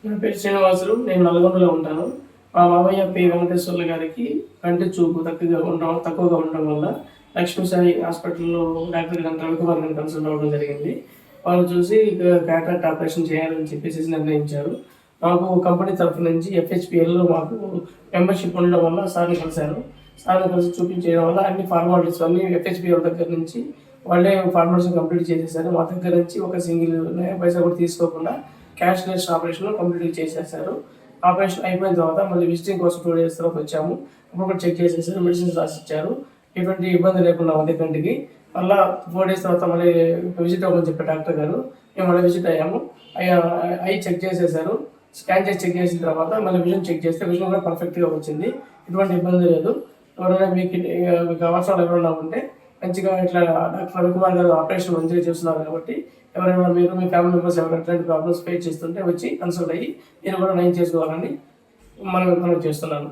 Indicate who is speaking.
Speaker 1: నా పేరు శ్రీనివాసులు. నేను నల్గొండలో ఉంటాను. మా మామయ్య పి. వెంకటేశ్వర్లు గారికి కంటి చూపు తక్కువగా ఉండడం వల్ల లక్ష్మీ సాయి హాస్పిటల్‌లో డాక్టర్ గారు రవికుమార్ గారిని కన్సల్ట్ అవ్వడం జరిగింది. వాళ్ళు చూసి క్యాటరాక్ట్ ఆపరేషన్ చేయాలని చెప్పేసేసి నిర్ణయించారు. మాకు కంపెనీ తరఫు నుంచి ఎఫ్‌హెచ్‌పిఎల్‌లో మాకు మెంబర్‌షిప్ ఉండడం వల్ల సార్‌ని కలిసాను. సార్‌ని కలిసి చూపించేయడం వల్ల అన్ని ఫార్మాలిటీస్ అన్నీ ఎఫ్‌హెచ్‌పిఎల్ దగ్గర నుంచి వాళ్ళే ఫార్మాలిటీస్ కంప్లీట్ చేసేసారు. మా దగ్గర నుంచి ఒక సింగిల్ పైసా కూడా తీసుకోకుండా క్యాష్‌లెస్ ఆపరేషన్ కంప్లీట్‌గా చేసేసారు. ఆపరేషన్ అయిపోయిన తర్వాత మళ్ళీ విజిటింగ్ కోసం 2 డేస్ తర్వాత వచ్చాము. అప్పుడు కూడా చెక్ చేసేసారు. మెడిసిన్స్ రాసిచ్చారు. ఎటువంటి ఇబ్బంది లేకుండా ఉంది కంటికి. మళ్ళా 4 డేస్ తర్వాత మళ్ళీ విజిట్ అవ్వమని చెప్పారు డాక్టర్ గారు. మేము మళ్ళీ విజిట్ అయ్యాము. ఐ చెక్ చేసేసారు. స్కాన్ చేసి చెక్ చేసిన తర్వాత మళ్ళీ విజన్ చెక్ చేస్తే విజన్ కూడా పర్ఫెక్ట్‌గా వచ్చింది. ఎటువంటి ఇబ్బంది లేదు. ఎవరైనా మీకు అవసరాలు ఎవరైనా ఉంటే మంచిగా ఇట్లా డాక్టర్ రవికుమార్ గారు ఆపరేషన్ మంచిగా చేస్తున్నారు కాబట్టి ఎవరైనా మీరు మీ ఫ్యామిలీ మెంబర్స్ ఎవరైనా ఎట్లాంటి ప్రాబ్లమ్స్ ఫేస్ చేస్తుంటే వచ్చి కన్సల్ట్ అయ్యి మీరు కూడా నయం చేసుకోవాలని మనం చేస్తున్నాను.